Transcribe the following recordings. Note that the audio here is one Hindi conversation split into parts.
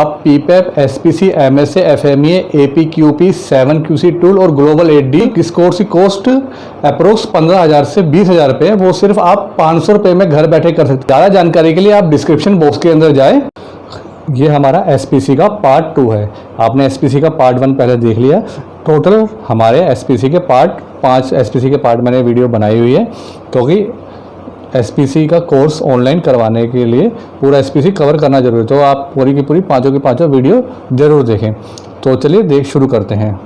आप पीपैप, एसपीसी, एमएसए, एफएमईए, एपीक्यूपी, 7QC टूल और ग्लोबल 8D इस कोर्स की कॉस्ट अप्रोक्स 15,000 से 20,000 रुपये है। वो सिर्फ आप 500 रुपये में घर बैठे कर सकते हैं। ज़्यादा जानकारी के लिए आप डिस्क्रिप्शन बॉक्स के अंदर जाएँ। ये हमारा एसपीसी का पार्ट 2 है। आपने एसपीसी का पार्ट 1 पहले देख लिया। टोटल हमारे एसपीसी के पार्ट 5 एसपीसी के पार्ट मैंने वीडियो बनाई हुई है, क्योंकि एसपीसी का कोर्स ऑनलाइन करवाने के लिए पूरा एसपीसी कवर करना जरूरी है। तो आप पूरी की पूरी पाँचों की पाँचों वीडियो ज़रूर देखें। तो चलिए शुरू करते हैं।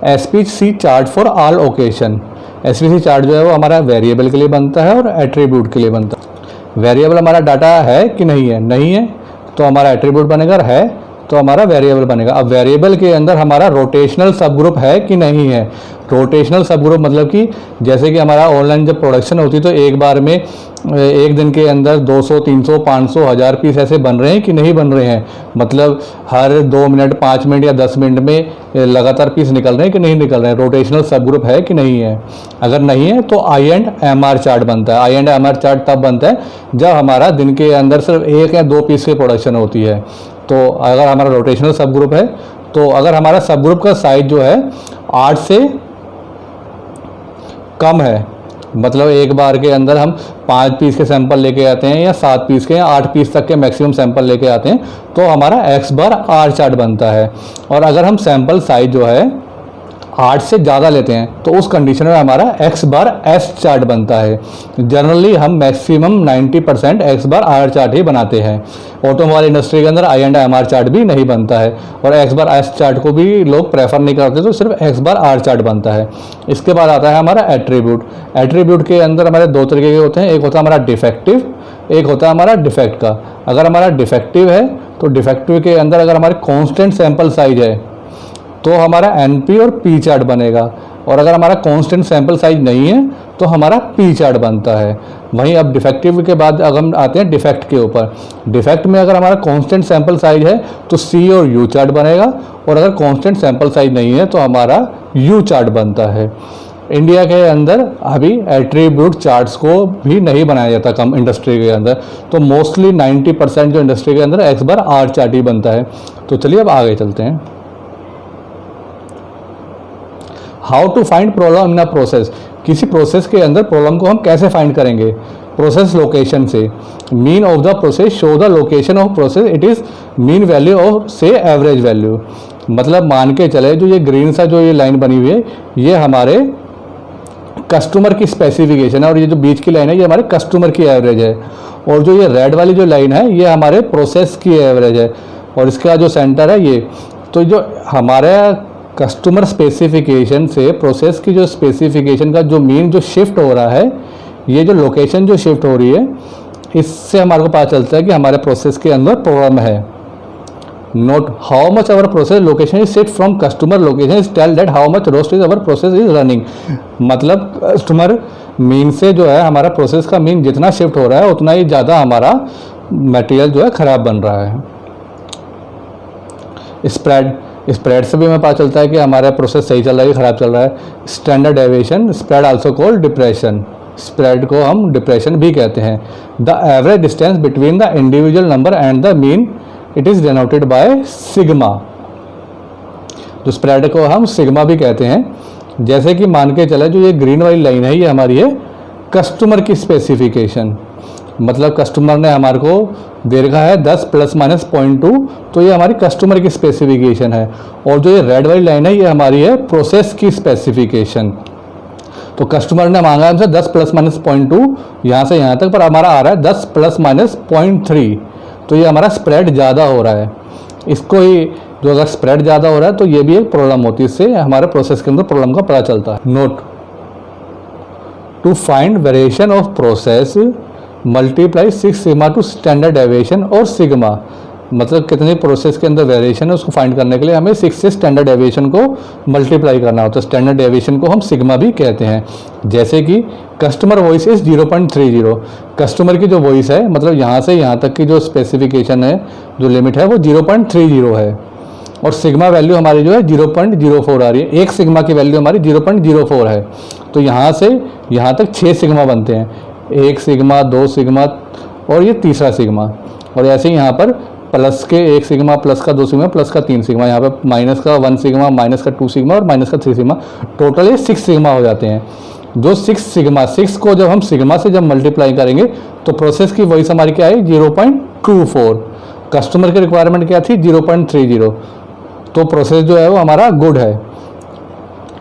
SPC chart for all occasion. SPC chart जो है वो हमारा वेरिएबल के लिए बनता है और एट्रीब्यूट के लिए बनता है। वेरिएबल हमारा डाटा है कि नहीं है, नहीं है तो हमारा एट्रीब्यूट बनेगा, है तो हमारा वेरिएबल बनेगा। अब वेरिएबल के अंदर हमारा रोटेशनल सब ग्रुप है कि नहीं है। रोटेशनल सब ग्रुप मतलब कि जैसे कि हमारा ऑनलाइन जब प्रोडक्शन होती है तो एक बार में एक दिन के अंदर 200, 300, 500, 1000 पीस ऐसे बन रहे हैं कि नहीं बन रहे हैं। मतलब हर 2 मिनट, 5 मिनट या 10 मिनट में लगातार पीस निकल रहे हैं कि नहीं निकल रहे हैं। रोटेशनल सब ग्रुप है कि नहीं है। अगर नहीं है तो I&MR चार्ट बनता है। I&MR चार्ट तब बनता है जब हमारा दिन के अंदर सिर्फ 1 या 2 पीस की प्रोडक्शन होती है। तो अगर हमारा रोटेशनल सब ग्रुप है, तो अगर हमारा सब ग्रुप का साइज जो है 8 से कम है, मतलब एक बार के अंदर हम 5 पीस के सैंपल लेके आते हैं या 7 पीस के या 8 पीस तक के मैक्सिमम सैंपल लेके आते हैं, तो हमारा X/R चार्ट बनता है। और अगर हम सैंपल साइज जो है 8 से ज़्यादा लेते हैं तो उस कंडीशन में हमारा X/S चार्ट बनता है। जनरली हम मैक्सिमम 90% X/R चार्ट ही बनाते हैं। ऑटोमोबाइल इंडस्ट्री के अंदर I&MR चार्ट भी नहीं बनता है और X/S चार्ट को भी लोग प्रेफर नहीं करते, तो सिर्फ X/R चार्ट बनता है। इसके बाद आता है हमारा एट्रीब्यूट। एट्रीब्यूट के अंदर हमारे 2 तरीके के होते हैं। एक होता है हमारा डिफेक्टिव, एक होता है हमारा डिफेक्ट का। अगर हमारा डिफेक्टिव है तो डिफेक्टिव के अंदर अगर हमारे कॉन्स्टेंट सैंपल साइज है तो हमारा NP और P चार्ट बनेगा, और अगर हमारा कांस्टेंट सैंपल साइज नहीं है तो हमारा P चार्ट बनता है। वहीं अब डिफेक्टिव के बाद अगर हम आते हैं डिफेक्ट के ऊपर। डिफेक्ट में अगर हमारा कांस्टेंट सैंपल साइज है तो C और U चार्ट बनेगा, और अगर कांस्टेंट सैंपल साइज नहीं है तो हमारा U चार्ट बनता है। इंडिया के अंदर अभी एट्रीब्यूट चार्ट्स को भी नहीं बनाया जाता कम इंडस्ट्री के अंदर, तो मोस्टली 90% जो इंडस्ट्री के अंदर X/R चार्ट ही बनता है। तो चलिए अब आगे चलते हैं। How to find problem in a process. किसी प्रोसेस के अंदर प्रॉब्लम को हम कैसे फाइंड करेंगे। प्रोसेस लोकेशन से। Mean of the process show the location of process, it is mean value or say average value. मतलब मान के चले जो ये ग्रीन सा जो ये लाइन बनी हुई है ये हमारे कस्टमर की स्पेसिफिकेशन है, और ये जो बीच की लाइन है ये हमारे कस्टमर की एवरेज है, और जो ये रेड वाली जो लाइन है ये हमारे प्रोसेस की एवरेज है, और इसका जो सेंटर है ये। तो जो हमारे कस्टमर स्पेसिफिकेशन से प्रोसेस की जो स्पेसिफिकेशन का जो मीन जो शिफ्ट हो रहा है, ये जो लोकेशन जो शिफ्ट हो रही है, इससे हमारे को पता चलता है कि हमारे प्रोसेस के अंदर प्रॉब्लम है। Note how much our process location is shift from customer location is tell that how much roast is our process is running. मतलब कस्टमर मीन से जो है हमारा प्रोसेस का मीन जितना शिफ्ट हो रहा है उतना ही ज़्यादा हमारा मटेरियल जो है ख़राब बन रहा है। स्प्रेड से भी हमें पता चलता है कि हमारा प्रोसेस सही चल रहा है, ख़राब चल रहा है। Standard deviation, spread also called depression. Spread को हम डिप्रेशन भी कहते हैं। The average distance between the individual number and the mean, it is denoted by sigma. जो स्प्रेड को हम सिग्मा भी कहते हैं। जैसे कि मान के चले जो ये ग्रीन वाली लाइन है ये हमारी है कस्टमर की स्पेसिफिकेशन। मतलब कस्टमर ने हमारे को दे रखा है 10 ± 0.2, तो ये हमारी कस्टमर की स्पेसिफिकेशन है। और जो ये रेड वाली लाइन है ये हमारी है प्रोसेस की स्पेसिफिकेशन। तो कस्टमर ने मांगा हमसे 10 ± 0.2 यहाँ से यहाँ तक, पर हमारा आ रहा है 10 ± 0.3, तो ये हमारा स्प्रेड ज़्यादा हो रहा है। इसको ही जो अगर स्प्रेड ज़्यादा हो रहा है तो ये भी एक प्रॉब्लम होती है, इससे हमारे प्रोसेस के अंदर प्रॉब्लम का पता चलता है। Note to find variation of process multiply 6 sigma to standard deviation और सिग्मा। मतलब कितनी प्रोसेस के अंदर वेरिएशन है उसको फाइंड करने के लिए हमें 6 से स्टैंडर्ड डेविएशन को मल्टीप्लाई करना होता है। स्टैंडर्ड डेविएशन को हम सिग्मा भी कहते हैं। जैसे कि कस्टमर वॉइस इज 0.30। कस्टमर की जो वॉइस है, मतलब यहाँ से यहाँ तक की जो स्पेसिफिकेशन है, जो लिमिट है वो 0.30 है, और सिग्मा वैल्यू हमारी जो है 0.04 आ रही है। एक सिग्मा की वैल्यू हमारी 0.04 है। तो यहाँ से यहाँ तक 6 सिग्मा बनते हैं। 1 सिग्मा, 2 सिग्मा और ये तीसरा सिग्मा, और ऐसे ही यहाँ पर प्लस के 1 सिग्मा, प्लस का 2 सिग्मा, प्लस का 3 सिग्मा, यहाँ पे माइनस का 1 सिग्मा, माइनस का 2 सिग्मा और माइनस का 3 सिग्मा, टोटल ये 6 सिग्मा हो जाते हैं। जो 6 सिग्मा, 6 को जब हम सिग्मा से जब मल्टीप्लाई करेंगे तो प्रोसेस की वॉइस हमारी क्या आई 0.24। कस्टमर की रिक्वायरमेंट क्या थी 0.30। तो प्रोसेस जो है वो हमारा गुड है।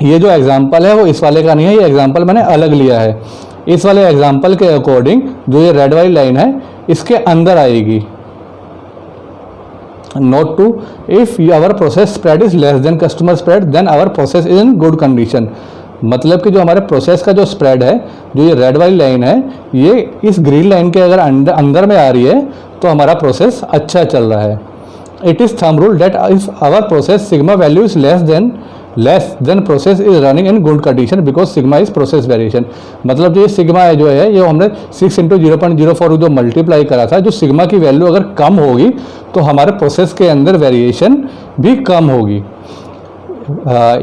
ये जो एग्जाम्पल है वो इस वाले का नहीं है, ये एग्जाम्पल मैंने अलग लिया है। इस वाले एग्जाम्पल के अकॉर्डिंग जो ये रेड वाली लाइन है इसके अंदर आएगी। Note to, if our process spread is less than customer spread then our process is in good condition. मतलब कि जो हमारे प्रोसेस का जो स्प्रेड है, जो ये रेड वाली लाइन है, ये इस ग्रीन लाइन के अगर अंदर में आ रही है तो हमारा प्रोसेस अच्छा चल रहा है। It is thumb rule that if our process sigma value is less then process is running in good condition because sigma is process variation. मतलब जो ये सिग्मा है जो है ये हमने 6 × 0.04 जो मल्टीप्लाई करा था, जो सिग्मा की वैल्यू अगर कम होगी तो हमारे प्रोसेस के अंदर वेरिएशन भी कम होगी।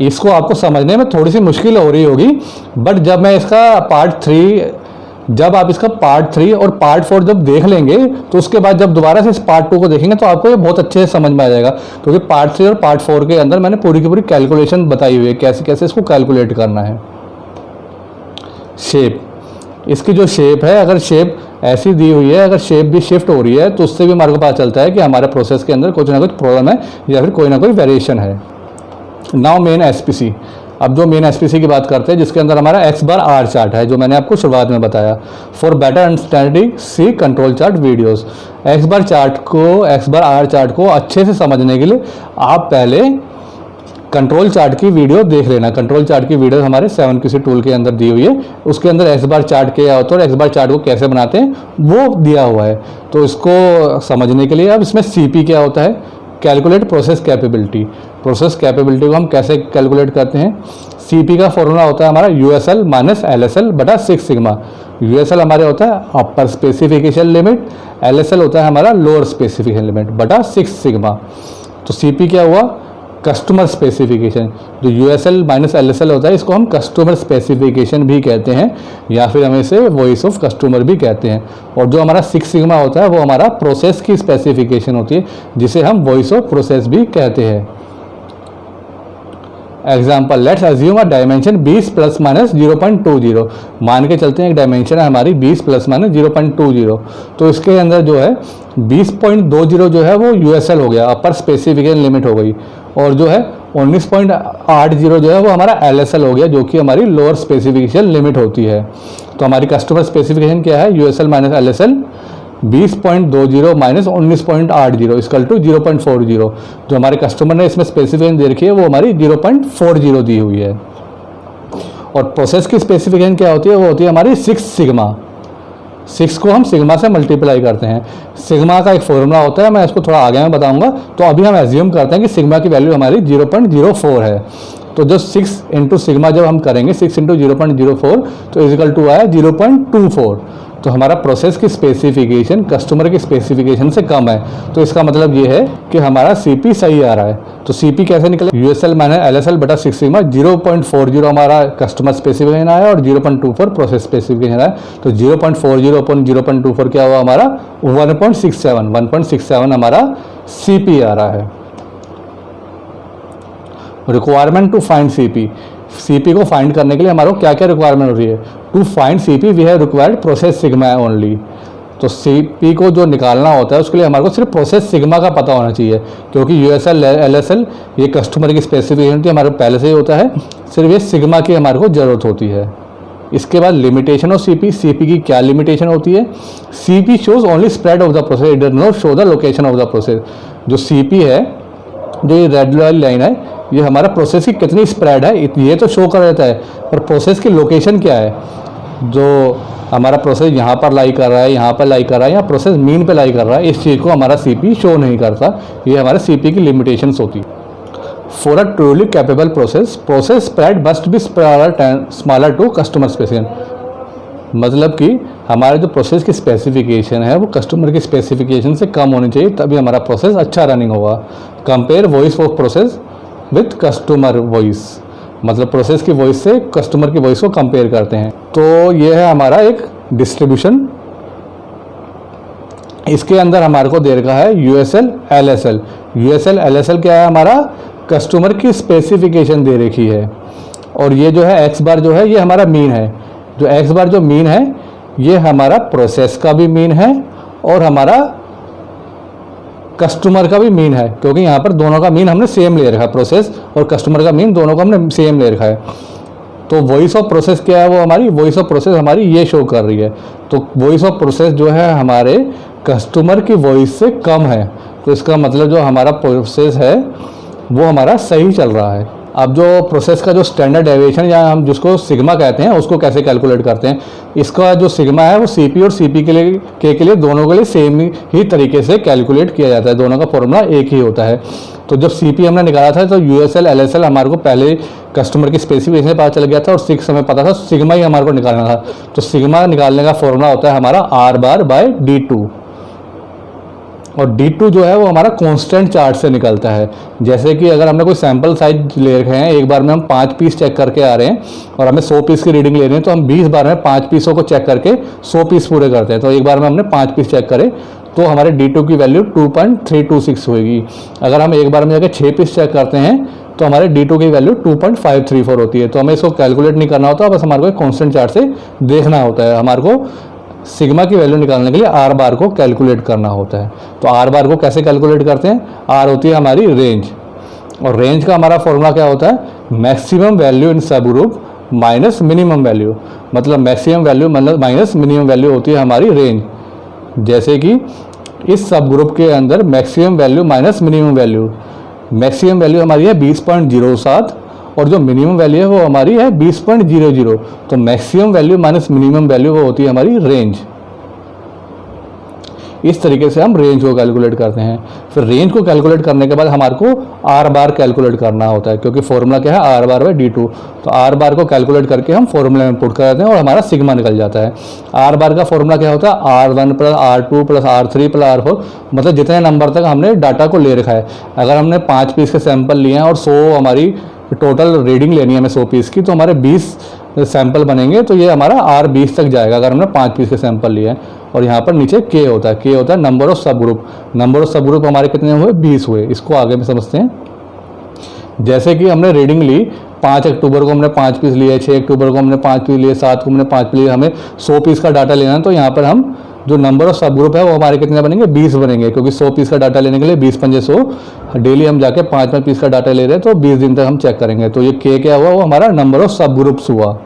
इसको आपको समझने में थोड़ी सी मुश्किल हो रही होगी, बट जब मैं इसका जब आप इसका पार्ट 3 और पार्ट 4 जब देख लेंगे तो उसके बाद जब दोबारा से इस पार्ट 2 को देखेंगे तो आपको ये बहुत अच्छे से समझ में आ जाएगा, क्योंकि पार्ट 3 और पार्ट 4 के अंदर मैंने पूरी की पूरी कैलकुलेशन बताई हुई है कैसे कैसे इसको कैलकुलेट करना है। शेप, इसकी जो शेप है, अगर शेप ऐसी दी हुई है, अगर शेप भी शिफ्ट हो रही है तो उससे भी हमारे को पता चलता है कि हमारे प्रोसेस के अंदर कुछ ना कुछ प्रॉब्लम है या फिर कोई ना कोई वेरिएशन है। Now main SPC. अब जो मेन एसपीसी की बात करते हैं जिसके अंदर हमारा एक्स बार आर चार्ट है, जो मैंने आपको शुरुआत में बताया। For better understanding see control chart videos. X bar R chart को अच्छे से समझने के लिए आप पहले कंट्रोल चार्ट की वीडियो देख लेना। कंट्रोल चार्ट की वीडियो हमारे 7QC टूल के अंदर दी हुई है, उसके अंदर एक्स बार चार्ट क्या होता है और एक्स बार चार्ट को कैसे बनाते हैं वो दिया हुआ है। तो इसको समझने के लिए अब इसमें CP क्या होता है, calculate process capability. Process capability को हम कैसे कैलकुलेट करते हैं, CP का फॉर्मूला होता है हमारा USL माइनस LSL बटा 6 सिग्मा। USL हमारे होता है अपर स्पेसिफिकेशन लिमिट, LSL होता है हमारा लोअर स्पेसिफिकेशन लिमिट बटा 6 सिग्मा। तो CP क्या हुआ, कस्टमर स्पेसिफिकेशन। जो USL माइनस LSL होता है इसको हम कस्टमर स्पेसिफिकेशन भी कहते हैं या फिर हम इसे वॉइस ऑफ कस्टमर भी कहते हैं। और जो हमारा 6 सिग्मा होता है वो हमारा प्रोसेस की स्पेसिफिकेशन होती है जिसे हम वॉइस ऑफ प्रोसेस भी कहते हैं। Example, let's assume a dimension 20 ± 0.20। मान के चलते हैं एक डायमेंशन है हमारी 20 ± 0.20। तो इसके अंदर जो है 20.20 जो है वो USL हो गया, अपर स्पेसिफिकेशन लिमिट हो गई, और जो है 19.80 जो है वो हमारा LSL हो गया, जो कि हमारी लोअर स्पेसिफिकेशन लिमिट होती है। तो हमारी कस्टमर स्पेसिफिकेशन क्या है, USL minus LSL 20.20 minus 19.80 equal to 0.40। जो हमारे कस्टमर ने इसमें स्पेसिफिकेशन दे रखी है वो हमारी 0.40 दी हुई है। और प्रोसेस की स्पेसिफिकेशन क्या होती है, वो होती है हमारी 6 सिग्मा। 6 को हम सिग्मा से मल्टीप्लाई करते हैं। सिग्मा का एक फॉर्मूला होता है, मैं इसको थोड़ा आगे में बताऊंगा। तो अभी हम एज्यूम करते हैं कि सिग्मा की वैल्यू हमारी 0.04 है। तो जो 6 × सिग्मा जब हम करेंगे 6 × 0.04 तो इक्वल टू आया 0.24। तो हमारा प्रोसेस की स्पेसिफिकेशन कस्टमर की स्पेसिफिकेशन से कम है। तो इसका मतलब ये है कि हमारा CP सही आ रहा है। तो CP कैसे निकला, USL माइनस LSL बटा 6 सिग्मा। 0.40 हमारा कस्टमर स्पेसिफिकेशन आया और 0.24 प्रोसेस स्पेसिफिकेशन आया। तो 0.40 अपॉन 0.24 क्या हुआ हमारा 1.67 हमारा CP आ रहा है। रिक्वायरमेंट टू फाइंड CP को फाइंड करने के लिए हमारे को क्या क्या रिक्वायरमेंट हो रही है। To find CP we have required process sigma only. तो CP को जो निकालना होता है उसके लिए हमारे को सिर्फ प्रोसेस सिग्मा का पता होना चाहिए, क्योंकि USL LSL ये कस्टमर की स्पेसिफिकेशन थी हमारे पहले से ही होता है, सिर्फ ये सिग्मा की हमारे को ज़रूरत होती है। इसके बाद लिमिटेशन ऑफ CP की क्या लिमिटेशन होती है, CP shows only spread of the process, it does not show the location of the process. जो CP है, जो ये रेड वाली लाइन है, ये हमारा प्रोसेस की कितनी स्प्रेड है ये तो शो कर देता है, पर प्रोसेस की लोकेशन क्या है, जो हमारा प्रोसेस यहाँ पर लाई कर रहा है, यहाँ पर लाई कर रहा है, या प्रोसेस मीन पे लाई कर रहा है, इस चीज़ को हमारा CP शो नहीं करता। ये हमारे CP की लिमिटेशंस होती है। For a truly capable process spread must be smaller to customer specification. मतलब कि हमारे जो प्रोसेस की स्पेसिफिकेशन है वो कस्टमर की स्पेसिफिकेशन से कम होनी चाहिए, तभी हमारा प्रोसेस अच्छा रनिंग होगा। Compare voice of process with customer voice, मतलब प्रोसेस की वॉइस से कस्टमर की वॉइस को कंपेयर करते हैं। तो ये है हमारा एक डिस्ट्रीब्यूशन इसके अंदर हमारे को दे रखा है यूएसएल एलएसएल। यूएसएल एलएसएल क्या है, हमारा कस्टमर की स्पेसिफिकेशन दे रखी है। और ये जो है एक्स बार जो है ये हमारा मीन है। जो एक्स बार जो मीन है ये हमारा प्रोसेस का भी मीन है और हमारा कस्टमर का भी मीन है, क्योंकि यहाँ पर दोनों का मीन हमने सेम ले रखा है। प्रोसेस और कस्टमर का मीन दोनों का हमने सेम ले रखा है। तो वॉइस ऑफ प्रोसेस क्या है, वो हमारी वॉइस ऑफ प्रोसेस हमारी ये शो कर रही है। तो वॉइस ऑफ प्रोसेस जो है हमारे कस्टमर की वॉइस से कम है, तो इसका मतलब जो हमारा प्रोसेस है वो हमारा सही चल रहा है। अब जो प्रोसेस का जो स्टैंडर्ड डेविएशन या हम जिसको सिग्मा कहते हैं उसको कैसे कैलकुलेट करते हैं, इसका जो सिग्मा है वो सीपी और सीपी के लिए दोनों के लिए सेम ही तरीके से कैलकुलेट किया जाता है। दोनों का फॉर्मूला एक ही होता है। तो जब सीपी हमने निकाला था तो यूएसएल एलएसएल हमारे को पहले कस्टमर की स्पेसिफिकेशन पता चल गया था और 6 हमें पता था, सिग्मा ही हमारे को निकालना था। तो सिग्मा निकालने का फॉर्मूला होता है हमारा आर बार बाय D2, और D2 जो है वो हमारा कांस्टेंट चार्ट से निकलता है। जैसे कि अगर हमने कोई सैंपल साइज ले रखे हैं, एक बार में हम 5 पीस चेक करके आ रहे हैं और हमें 100 पीस की रीडिंग ले रहे हैं, तो हम 20 बार में 5 पीसों को चेक करके 100 पीस पूरे करते हैं। तो एक बार में हमने 5 पीस चेक करे तो हमारे D2 की वैल्यू 2.326 होगी। अगर हम एक बार में जाकर 6 पीस चेक करते हैं तो हमारे D2 की वैल्यू 2.534 होती है। तो हमें इसको कैलकुलेट नहीं करना होता, बस हमारे को कांस्टेंट चार्ट से देखना होता है। हमारे को सिग्मा की वैल्यू निकालने के लिए आर बार को कैलकुलेट करना होता है। तो आर बार को कैसे कैलकुलेट करते हैं, आर होती है हमारी रेंज, और रेंज का हमारा फॉर्मूला क्या होता है, मैक्सिमम वैल्यू इन सब ग्रुप माइनस मिनिमम वैल्यू। मतलब मैक्सिमम वैल्यू मतलब माइनस मिनिमम वैल्यू होती है हमारी रेंज। जैसे कि इस सब ग्रुप के अंदर maximum value minus minimum value, maximum value हमारी है 20.07 और जो मिनिमम वैल्यू है वो हमारी है 20.00। तो maximum value minus minimum value वो होती है हमारी रेंज। इस तरीके से हम रेंज को कैलकुलेट करते हैं। फिर रेंज को कैलकुलेट करने के बाद हमारे को आर बार कैलकुलेट करना होता है, क्योंकि फॉर्मूला क्या है आर बार बाय D2। तो आर बार को कैलकुलेट करके हम फॉर्मूला में पुट कर देते हैं और हमारा सिग्मा निकल जाता है। आर बार का फॉर्मूला क्या होता है, R1 plus R2 plus R3 plus R4, मतलब जितने नंबर तक हमने डाटा को ले रखा है। अगर हमने 5 पीस के सैंपल लिए हैं और 100 हमारी टोटल रीडिंग लेनी है हमें 100 पीस की, तो हमारे 20 सैंपल बनेंगे, तो ये हमारा R20 तक जाएगा अगर हमने 5 पीस के सैंपल लिए हैं। और यहाँ पर नीचे K होता है, K होता है नंबर ऑफ सब ग्रुप। नंबर ऑफ सब ग्रुप हमारे कितने हुए, 20 हुए। इसको आगे में समझते हैं। जैसे कि हमने रीडिंग ली, 5 अक्टूबर को हमने 5 पीस लिए, 6 अक्टूबर को हमने 5 पीस लिए, 7 को हमने 5 पीस लिए, हमें 100 पीस का डाटा लेना है। तो यहाँ पर हम जो नंबर ऑफ सब ग्रुप है वो हमारे कितने बनेंगे, 20 बनेंगे, क्योंकि 100 पीस का डाटा लेने के लिए 20 पंजे 100, डेली हम जाके 5 पीस का डाटा ले रहे हैं, तो 20 दिन तक हम चेक करेंगे। तो ये K क्या हुआ, वो हमारा नंबर ऑफ सब ग्रुप्स हुआ।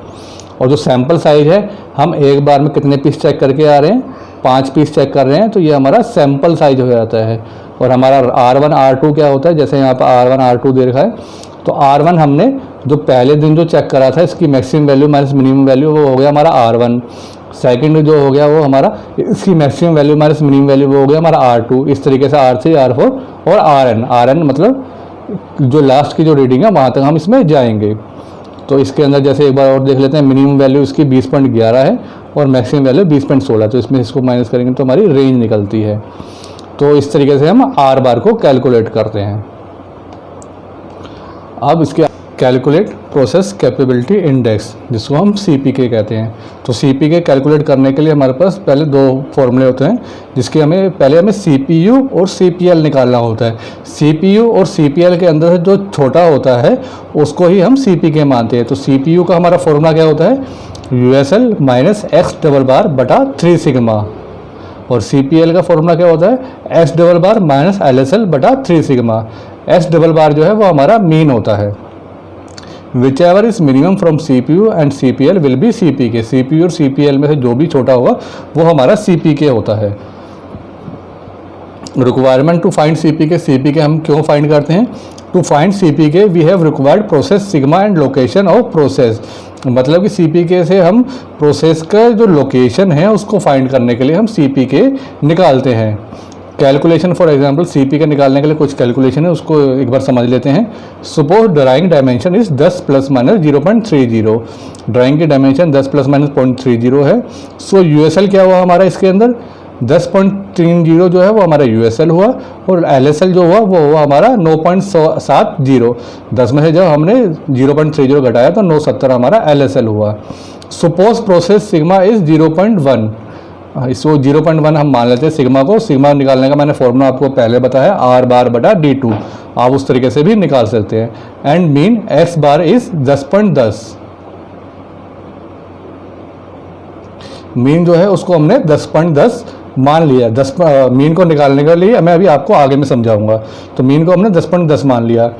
और जो सैंपल साइज है, हम एक बार में कितने पीस चेक करके आ रहे हैं, 5 पीस चेक कर रहे हैं, तो ये हमारा सैंपल साइज हो जाता है। और हमारा R1 R2 क्या होता है, जैसे यहाँ पर R1 R2 दे रखा है, तो R1 हमने जो पहले दिन जो चेक करा था इसकी maximum value minus minimum value, वो हो गया हमारा R1। सेकंड जो हो गया वो हमारा इसकी maximum value minus minimum value, वो हो गया हमारा R2। इस तरीके से R3 R4 और RN मतलब जो लास्ट की जो रीडिंग है वहाँ तक हम इसमें जाएंगे। तो इसके अंदर जैसे एक बार और देख लेते हैं, मिनिमम वैल्यू इसकी 20.11 है और मैक्सिमम वैल्यू 20.16, तो इसमें इसको माइनस करेंगे तो हमारी रेंज निकलती है। तो इस तरीके से हम आर बार को कैलकुलेट करते हैं। अब इसके कैलकुलेट प्रोसेस कैपेबिलिटी इंडेक्स, जिसको हम CPK कहते हैं। तो CPK कैलकुलेट करने के लिए हमारे पास पहले 2 फॉर्मूले होते हैं, जिसके पहले हमें CPU और CPL निकालना होता है। CPU और CPL के अंदर जो छोटा होता है उसको ही हम CPK मानते हैं। तो CPU का हमारा फॉर्मूला क्या होता है, USL माइनस X डबल बार बटा 3 सिग्मा, और CPL का फॉर्मूला क्या होता है, S डबल बार माइनस LSL बटा 3 सिग्मा। S डबल बार जो है वो हमारा मीन होता है। Whichever is minimum from CPU and CPL will be CPK। CPU और CPL में से जो भी छोटा होगा वो हमारा CPK होता है। Requirement to find CPK, CPK हम क्यों फाइंड करते हैं, to find CPK we have required process sigma and location of process. मतलब कि CPK से हम प्रोसेस का जो लोकेशन है उसको फाइंड करने के लिए हम CPK निकालते हैं। कैलकुलेशन फॉर एग्जांपल CPK निकालने के लिए कुछ कैलकुलेशन है, उसको एक बार समझ लेते हैं। Suppose drawing dimension is 10 plus minus 0.30। Drawing की डायमेंशन 10 प्लस माइनस 0.30 है। सो USL क्या हुआ हमारा, इसके अंदर 10.30 जो है वो हमारा USL हुआ, और LSL जो हुआ वो हुआ हमारा 9.70। 10 में से जब हमने 0.30 घटाया तो 970 हमारा LSL हुआ। Suppose process sigma is 0.1। इसको 0.1 हम मान लेते हैं सिग्मा को। सिग्मा निकालने का मैंने फॉर्मूला आपको पहले बताया, आर बार बटा d2, आप उस तरीके से भी निकाल सकते हैं। And mean x bar is 10.10, mean जो है उसको हमने 10.10 मान लिया। 10 मीन को निकालने के लिए मैं अभी आपको आगे में समझाऊंगा। तो मीन को हमने 10.10 मान लिया।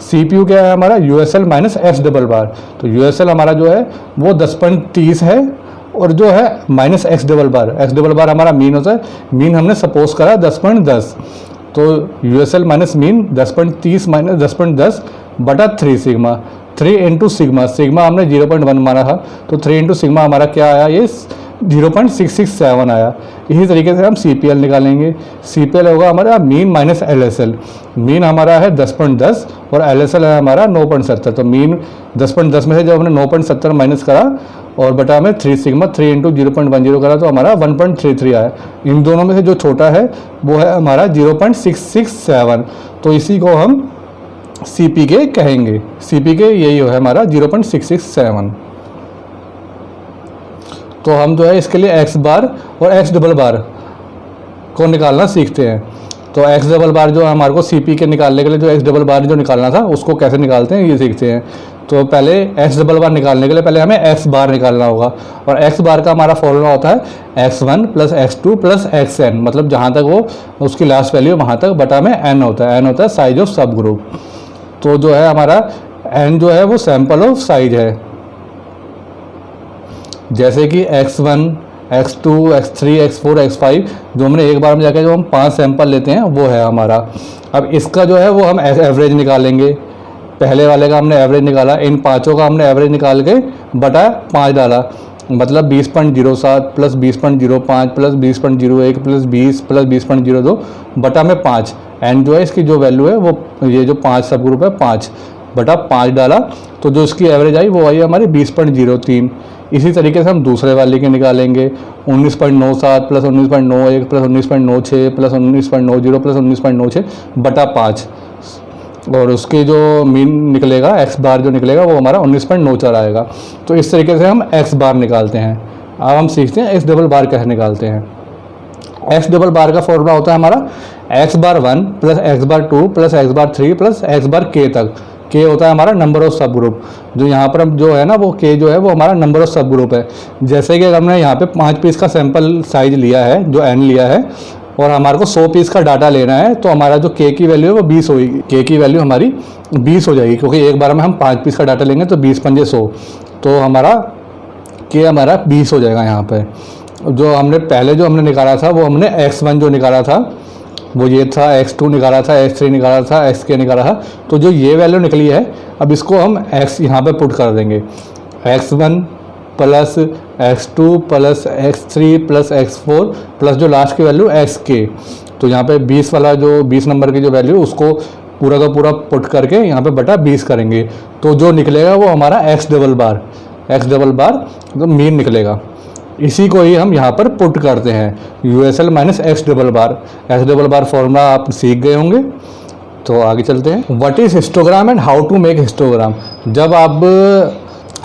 CPU क्या है हमारा, USL माइनस x डबल बार। तो USL हमारा जो है वो 10.30 है, और जो है माइनस x डबल बार हमारा मीन होता है। मीन हमने सपोज करा 10.10, तो USL माइनस मीन 10.30 माइनस 10.10 बटा 3 सिग्मा। 3 इंटू सिग्मा, सिग्मा हमने 0.1 माना था, तो 3 इंटू सिग्मा हमारा क्या आया, ये 0.667 आया। इसी तरीके से हम CPL निकालेंगे। CPL होगा हमारा मीन माइनस LSL। मीन हमारा है 10.10 और LSL है हमारा 9.70। तो मीन 10.10 में से जब हमने 9.70 माइनस करा और बटा में 3 सिग्मा, 3 इंटू 0.10 करा तो हमारा 1.33 आया। इन दोनों में से जो छोटा है वो है हमारा 0.667। तो इसी को हम CPK कहेंगे। CPK यही है हमारा 0.667। तो हम जो है इसके लिए x बार और x डबल बार को निकालना सीखते हैं। तो x डबल बार जो हमारे को CPK निकालने के लिए जो x डबल बार जो निकालना था उसको कैसे निकालते हैं ये सीखते हैं। तो पहले x डबल बार निकालने के लिए पहले हमें x बार निकालना होगा, और x बार का हमारा फॉर्मूला होता है x1 plus x2 plus xn, मतलब जहाँ तक वो उसकी लास्ट वैल्यू वहाँ तक बटा में n होता है। n होता है साइज ऑफ सब ग्रुप। तो जो है हमारा n जो है वो सैंपल ऑफ साइज है, जैसे कि x1, x2, x3, x4, x5 जो हमने एक बार में जाके जो हम 5 सैंपल लेते हैं वो है हमारा। अब इसका जो है वो हम एवरेज निकालेंगे। पहले वाले का हमने एवरेज निकाला, इन पाँचों का हमने एवरेज निकाल के बटा 5 डाला, मतलब 20.07 प्लस 20.05 प्लस 20.01 प्लस 20 प्लस 20.02 बटा में 5। एंड जो है इसकी जो वैल्यू है वो ये जो 5 सब ग्रुप है 5 बटा 5 डाला, तो जो इसकी एवरेज आई वो आई हमारी 20.03। इसी तरीके से हम दूसरे वाले के निकालेंगे 19.97 प्लस 19.91 प्लस 19.96 प्लस 19.90 प्लस 19.96 बटा 5, और उसके जो मीन निकलेगा x बार जो निकलेगा वो हमारा 19.94 आएगा। तो इस तरीके से हम x बार निकालते हैं। अब हम सीखते हैं x डबल बार कैसे निकालते हैं। x डबल बार का फॉर्मूला होता है हमारा x बार 1 प्लस x बार 2 प्लस x बार 3 प्लस x बार k तक। k होता है हमारा नंबर ऑफ सब ग्रुप, जो यहाँ पर हम जो है ना वो k जो है वो हमारा नंबर ऑफ सब ग्रुप है। जैसे कि हमने यहाँ पे 5 पीस का सैंपल साइज लिया है जो n लिया है, और हमारे को 100 पीस का डाटा लेना है, तो हमारा जो k की वैल्यू है वो 20 होगी। k की वैल्यू हमारी 20 हो जाएगी, क्योंकि एक बार में हम 5 पीस का डाटा लेंगे तो 20 पंजे 100, तो हमारा k हमारा 20 हो जाएगा। यहाँ पे जो हमने पहले जो हमने निकाला था वो हमने x1 जो निकाला था वो ये था, x2 निकाला था, x3 निकाला था, xk निकाला था। तो जो ये वैल्यू निकली है अब इसको हम x यहाँ पे पुट कर देंगे, x1 plus x2 plus x3 plus x4 plus जो लास्ट की वैल्यू xk। तो यहाँ पे 20 वाला जो 20 नंबर की जो वैल्यू उसको पूरा का पूरा पुट करके यहाँ पे बटा 20 करेंगे, तो जो निकलेगा वो हमारा x डबल बार तो मीन निकलेगा। इसी को ही हम यहाँ पर पुट करते हैं USL minus x double bar formula आप सीख गए होंगे। तो आगे चलते हैं। What is histogram and how to make histogram. जब आप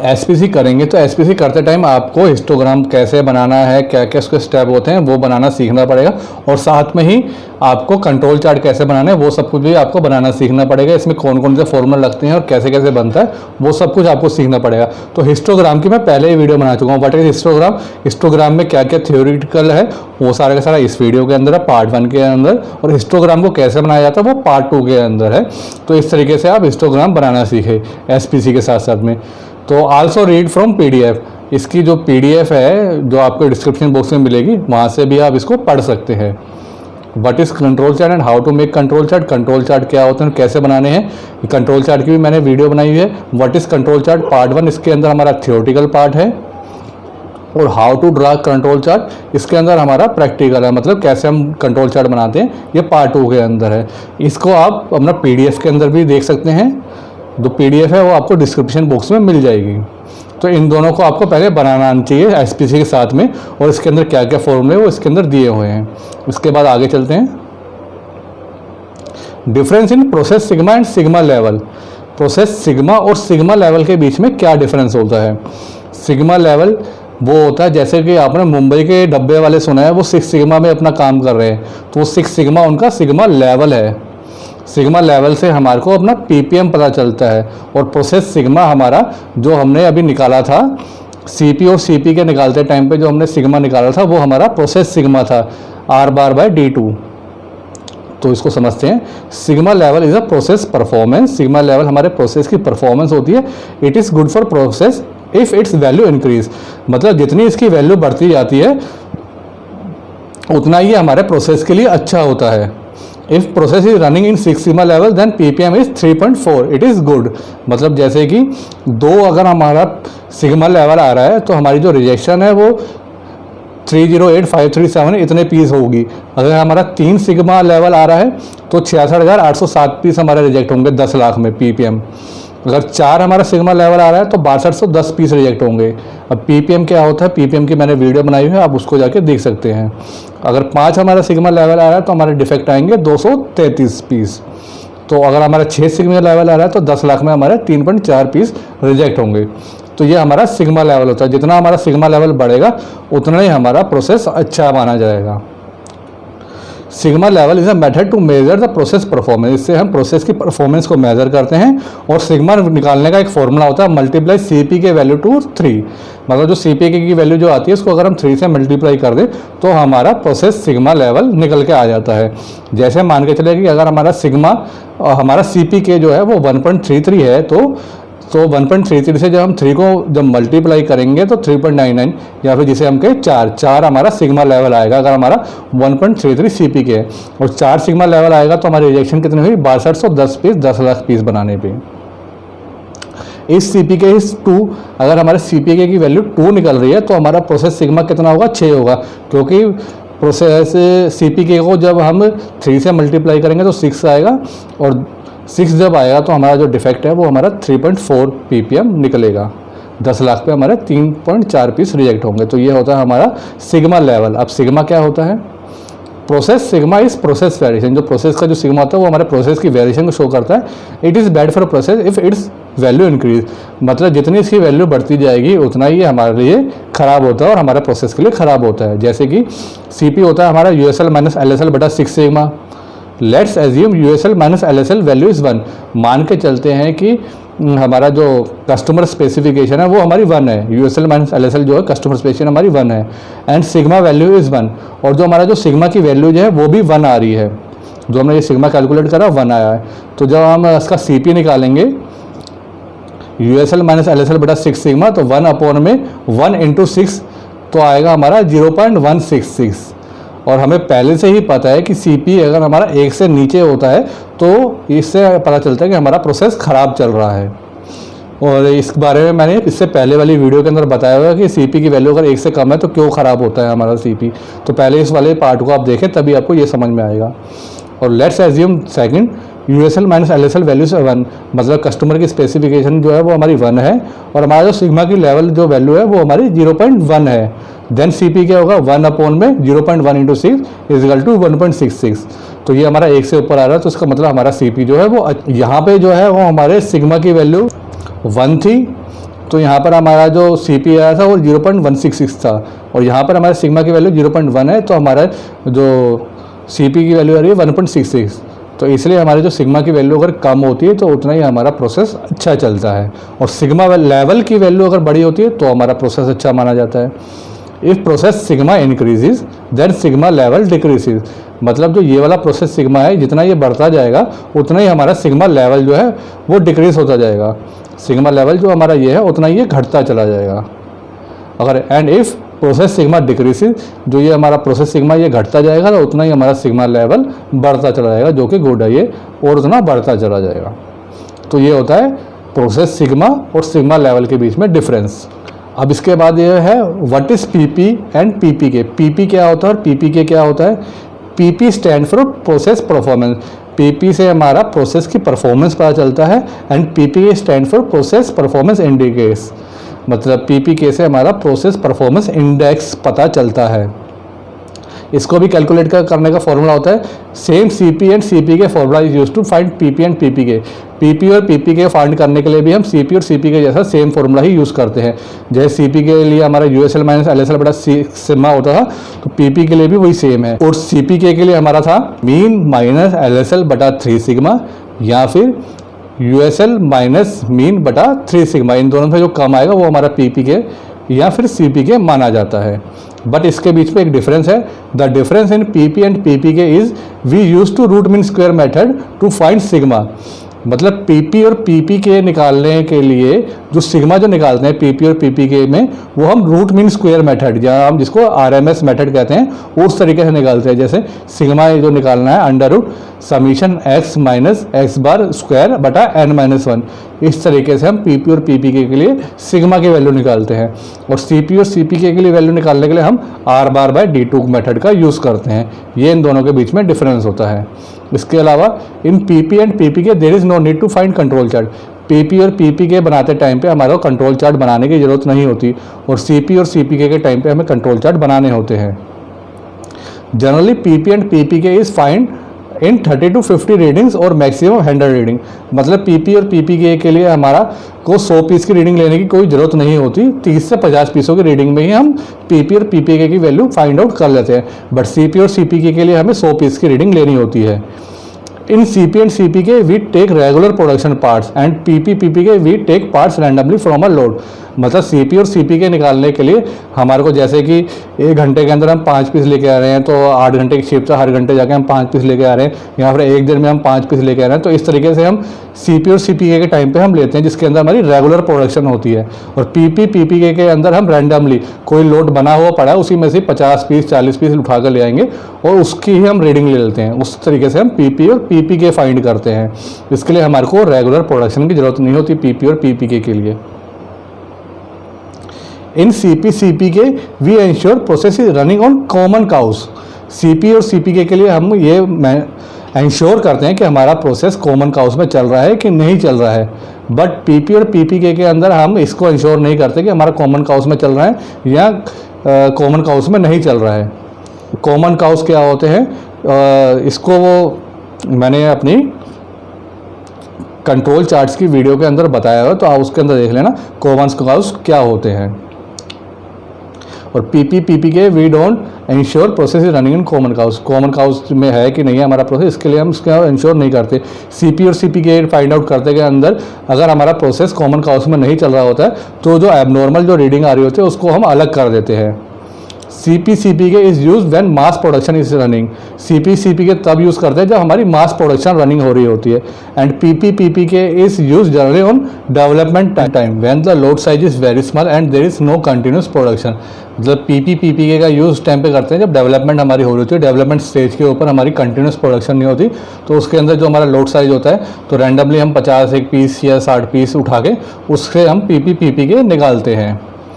SPC करेंगे तो SPC करते टाइम आपको हिस्टोग्राम कैसे बनाना है, क्या क्या उसके स्टेप होते हैं वो बनाना सीखना पड़ेगा, और साथ में ही आपको कंट्रोल चार्ट कैसे बनाना है वो सब कुछ भी आपको बनाना सीखना पड़ेगा। इसमें कौन कौन से फॉर्मूला लगते हैं और कैसे कैसे बनता है वो सब कुछ आपको सीखना पड़ेगा। तो हिस्टोग्राम की मैं पहले ही वीडियो बना चुका हूँ, व्हाट इज हिस्टोग्राम, हिस्टोग्राम में क्या क्या थ्योरेटिकल है वो सारा का सारा इस वीडियो के अंदर है, पार्ट 1 के अंदर, और हिस्टोग्राम को कैसे बनाया जाता है वो पार्ट 2 के अंदर है। तो इस तरीके से आप हिस्टोग्राम बनाना सीखे SPC के साथ साथ में। तो आल्सो रीड फ्रॉम PDF, इसकी जो PDF है जो आपको डिस्क्रिप्शन बॉक्स में मिलेगी वहाँ से भी आप इसको पढ़ सकते हैं। What is control chart and how to make control chart, control chart क्या होते हैं कैसे बनाने हैं, कंट्रोल चार्ट की भी मैंने वीडियो बनाई हुई है। What is control chart part 1, इसके अंदर हमारा थियोरेटिकल पार्ट है, और how to draw control chart इसके अंदर हमारा प्रैक्टिकल है, मतलब कैसे हम कंट्रोल चार्ट बनाते हैं ये पार्ट 2 के अंदर है। इसको आप अपना PDF के अंदर भी देख सकते हैं, जो PDF है वो आपको डिस्क्रिप्शन बॉक्स में मिल जाएगी। तो इन दोनों को आपको पहले बनाना आना चाहिए SPC के साथ में, और इसके अंदर क्या क्या फॉर्मूले वो इसके अंदर दिए हुए हैं। इसके बाद आगे चलते हैं। Difference in process sigma and sigma level. Process sigma और सिग्मा लेवल के बीच में क्या डिफरेंस होता है। सिग्मा लेवल वो होता है जैसे कि आपने मुंबई के डब्बे वाले सुना है, वो 6 सिग्मा में अपना काम कर रहे हैं, तो वो 6 सिग्मा उनका सिग्मा लेवल है। सिग्मा लेवल से हमारे को अपना पीपीएम पता चलता है। और प्रोसेस सिग्मा हमारा जो हमने अभी निकाला था, सीपी और सीपी के निकालते टाइम पे जो हमने सिग्मा निकाला था, वो हमारा प्रोसेस सिग्मा था, आर बार बाय D2। तो इसको समझते हैं, sigma level is a process performance. Sigma level हमारे प्रोसेस की परफॉर्मेंस होती है। It is good for process if it's value increase, मतलब जितनी इसकी वैल्यू बढ़ती जाती है उतना ही हमारे प्रोसेस के लिए अच्छा होता है। If process is running in 6 sigma level then PPM is 3.4, it is good. मतलब जैसे कि 2 अगर हमारा सिग्मा लेवल आ रहा है तो हमारी जो रिजेक्शन है वो 308,537 इतने पीस होगी। अगर हमारा 3 सिग्मा लेवल आ रहा है तो 66,807 पीस हमारे रिजेक्ट होंगे 10 लाख में पीपीएम। अगर 4 हमारा सिग्मा लेवल आ रहा है तो 6210 पीस रिजेक्ट होंगे। अब पीपीएम क्या होता है, पीपीएम की मैंने वीडियो बनाई हुई है, आप उसको जाके देख सकते हैं। अगर 5 हमारा सिग्मा लेवल आ रहा है तो हमारे डिफेक्ट आएंगे 233 पीस। तो अगर हमारा 6 सिग्मा लेवल आ रहा है तो 10 लाख में हमारे 3.4 पीस रिजेक्ट होंगे। तो ये हमारा सिग्मा लेवल होता है। जितना हमारा सिग्मा लेवल बढ़ेगा उतना ही हमारा प्रोसेस अच्छा माना जाएगा। Sigma level is a method to measure the process performance. इससे हम प्रोसेस की परफॉर्मेंस को मेजर करते हैं। और सिग्मा निकालने का एक फॉर्मूला होता है, मल्टीप्लाई सीपी के वैल्यू टू 3। मतलब जो सीपी की वैल्यू जो आती है उसको अगर हम 3 से मल्टीप्लाई कर दें तो हमारा प्रोसेस सिग्मा लेवल निकल के आ जाता है। जैसे मान के चले कि अगर हमारा सिग्मा हमारा सीपी के जो है वो 1.33 है, तो 1.33 से जब हम 3 को जब मल्टीप्लाई करेंगे तो 3.99 या फिर जिसे हम कहें 4 हमारा सिग्मा लेवल आएगा। अगर हमारा 1.33 सीपी के है और 4 सिग्मा लेवल आएगा तो हमारी रिजेक्शन कितनी हुई, 6210 पीस 10 लाख पीस बनाने पे। इस सीपी के इस 2 अगर हमारे सीपी के की वैल्यू 2 निकल रही है तो हमारा प्रोसेस सिग्मा कितना होगा, 6 होगा। क्योंकि प्रोसेस सीपी के को जब हम 3 से मल्टीप्लाई करेंगे तो 6 आएगा और 6 जब आएगा तो हमारा जो डिफेक्ट है वो हमारा 3.4 पीपीएम निकलेगा। 10 लाख पे हमारे 3.4 पीस रिजेक्ट होंगे। तो ये होता है हमारा सिग्मा लेवल। अब सिग्मा क्या होता है, process sigma is process variation. जो प्रोसेस का जो सिग्मा होता है वो हमारे प्रोसेस की वेरिएशन को शो करता है। It is bad for process if it's value increase, मतलब जितनी इसकी वैल्यू बढ़ती जाएगी उतना ही हमारे लिए ख़राब होता है और हमारे प्रोसेस के लिए ख़राब होता है। जैसे कि सीपी होता है हमारा यूएसएल माइनस एलएसएल बटा 6 sigma. Let's assume USL minus LSL value is 1। मान के चलते हैं कि हमारा जो कस्टमर स्पेसिफिकेशन है वो हमारी 1 है। यूएसएल माइनस एलएसएल जो है कस्टमर स्पेसिफिकेशन हमारी 1 है एंड सिग्मा वैल्यू इज़ 1। और जो हमारा जो सिग्मा की वैल्यू जो है वो भी 1 आ रही है। जो हमने ये सिग्मा कैलकुलेट करा 1 आया है। तो जब हम इसका सीपी निकालेंगे यूएसएल माइनस एलएसएल बटा 6 सिग्मा, तो 1 अपॉन में 1 इंटू 6 तो आएगा हमारा 0.166। और हमें पहले से ही पता है कि सीपी अगर हमारा 1 से नीचे होता है तो इससे पता चलता है कि हमारा प्रोसेस ख़राब चल रहा है। और इस बारे में मैंने इससे पहले वाली वीडियो के अंदर बताया हुआ है कि सीपी की वैल्यू अगर 1 से कम है तो क्यों ख़राब होता है हमारा सीपी। तो पहले इस वाले पार्ट को आप देखें तभी आपको ये समझ में आएगा। और let's assume second USL minus LSL value से 1, मतलब कस्टमर की स्पेसिफिकेशन जो है वो हमारी 1 है और हमारा जो सिग्मा की लेवल जो वैल्यू है वो हमारी 0.1 है। देन सीपी क्या होगा, 1 अपॉन में 0.1 इंटू 6 इज इक्वल टू 1.66। तो ये हमारा 1 से ऊपर आ रहा है तो इसका मतलब हमारा सीपी जो है वो यहाँ पे जो है वो हमारे सिग्मा की वैल्यू 1 थी। तो यहाँ पर हमारा जो सीपी आया था वो 0.166 था और यहाँ पर हमारे सिग्मा की वैल्यू 0.1 है। तो हमारा जो सीपी की वैल्यू आ रही है 1.66। तो इसलिए हमारी जो सिग्मा की वैल्यू अगर कम होती है तो उतना ही हमारा प्रोसेस अच्छा चलता है। और सिग्मा लेवल की वैल्यू अगर बड़ी होती है तो हमारा प्रोसेस अच्छा माना जाता है। If process sigma increases then sigma level decreases, मतलब जो ये वाला प्रोसेस सिग्मा है जितना ये बढ़ता जाएगा उतना ही हमारा सिग्मा लेवल जो है वो डिक्रीज होता जाएगा। सिग्मा लेवल जो हमारा ये है उतना ये घटता चला जाएगा। अगर and if process sigma decreases, जो ये हमारा प्रोसेस सिग्मा ये घटता जाएगा तो उतना ही हमारा सिग्मा लेवल बढ़ता चला जाएगा, जो कि गुड है ये, और उतना बढ़ता चला जाएगा। तो ये होता है प्रोसेस सिग्मा और सिग्मा लेवल के बीच में डिफरेंस। अब इसके बाद ये है what is PP and PPK. PP क्या होता है और पीपीके क्या होता है। PP stand for process performance. PP से हमारा प्रोसेस की परफॉर्मेंस पता चलता है and PPK stand for process performance indicates, मतलब पीपीके से हमारा प्रोसेस परफॉर्मेंस इंडेक्स पता चलता है। इसको भी कैलकुलेट करने का फॉर्मूला होता है सेम CP एंड CP के formula is use to find PP and PP के। PP और PP के फाइंड करने के लिए भी हम CP और CP के जैसा सेम फॉर्मूला ही यूज़ करते हैं। जैसे CP के लिए हमारा USL माइनस LSL बटा सिग्मा होता था, तो PP के लिए भी वही सेम है। और CPK के लिए हमारा था मीन माइनस LSL बटा 3 सिग्मा या फिर USL माइनस मीन बटा 3 सिग्मा। इन दोनों से जो कम आएगा वो हमारा PPK या फिर CPK माना जाता है। बट इसके बीच में एक डिफरेंस है। The difference in PP and PPK is we use to root mean square method to find sigma. मतलब PP और PPK निकालने के लिए जो सिग्मा जो निकालते हैं PP और PPK में, वो हम रूट मीन स्क्वायर मेथड या हम जिसको RMS मेथड कहते हैं उस तरीके से निकालते हैं। जैसे सिग्मा जो निकालना है under root summation x minus x bar square बटा n-1, इस तरीके से हम PP और PPK के लिए सिग्मा की वैल्यू निकालते हैं। और CP और CPK के लिए वैल्यू निकालने के लिए हम R बार बाय D2 मेथड का यूज़ करते हैं। ये इन दोनों के बीच में डिफरेंस होता है। इसके अलावा in PP and PPK there is no need to find control chart. PP और PPK बनाते टाइम पे हमारे को कंट्रोल चार्ट बनाने की ज़रूरत नहीं होती, और CP और CPK के टाइम पे हमें कंट्रोल चार्ट बनाने होते हैं। Generally PP and PPK is find in 30 to 50 readings और मैक्सिमम 100 रीडिंग। मतलब PP और PPK के लिए हमारा को 100 पीस की रीडिंग लेने की कोई ज़रूरत नहीं होती। 30 से 50 पीसों की रीडिंग में ही हम PP और PPK की वैल्यू फाइंड आउट कर लेते हैं। बट CP और CPK के लिए हमें 100 पीस की रीडिंग लेनी होती है। In CP and CPK we take regular production parts and PPK we take parts randomly from a load। मतलब CP और CPK निकालने के लिए हमारे को जैसे कि 1 घंटे के अंदर हम 5 पीस लेके आ रहे हैं, तो 8 घंटे की शिफ्ट से हर घंटे जाके हम 5 पीस लेके आ रहे हैं, या फिर 1 दिन में हम 5 पीस लेके आ रहे हैं। तो इस तरीके से हम CP और CPK के टाइम पे हम लेते हैं जिसके अंदर हमारी रेगुलर प्रोडक्शन होती है। और PPK के अंदर हम रैंडमली कोई लोड बना हुआ पड़ा है उसी में से 50 पीस 40 पीस उठा कर ले आएंगे और उसकी ही हम रीडिंग ले लेते हैं। उस तरीके से हम PP और PPK फाइंड करते हैं। इसके लिए हमारे को रेगुलर प्रोडक्शन की जरूरत नहीं होती PP और PPK के लिए। In CPK we ensure process is running on common cause. CP और CPK के लिए हम ये एंश्योर करते हैं कि हमारा प्रोसेस कॉमन काउस में चल रहा है कि नहीं चल रहा है। बट PP और PPK के अंदर हम इसको एंश्योर नहीं करते कि हमारा कॉमन काउस में चल रहा है या कॉमन काउस में नहीं चल रहा है। कॉमन काउस क्या होते हैं, इसको वो मैंने अपनी कंट्रोल चार्ट्स की वीडियो के अंदर बताया हुआ, तो आप उसके अंदर देख लेना कॉमन काउस क्या होते हैं। और PPK we don't ensure process is running in common cause. Common cause में है कि नहीं है हमारा प्रोसेस, इसके लिए हम इसका इंश्योर नहीं करते। CP और CPK फाइंड आउट करते के अंदर अगर हमारा प्रोसेस कॉमन काउस में नहीं चल रहा होता है तो जो एबनॉर्मल जो रीडिंग आ रही होती है उसको हम अलग कर देते हैं। CPK is use when mass production is running. CPK तब यूज़ करते हैं जब हमारी मास प्रोडक्शन रनिंग हो रही होती है। And PPK is use generally on development time when the load size is very small and there is no continuous production. मतलब PPK का यूज़ टाइम पे करते हैं जब डेवलपमेंट हमारी हो रही होती है, डेवलपमेंट स्टेज के ऊपर हमारी कंटिन्यूस प्रोडक्शन नहीं होती, तो उसके अंदर जो हमारा लोड साइज होता है तो रैंडमली हम 50 एक पीस या 60 पीस उठा के उससे हम PPK निकालते हैं।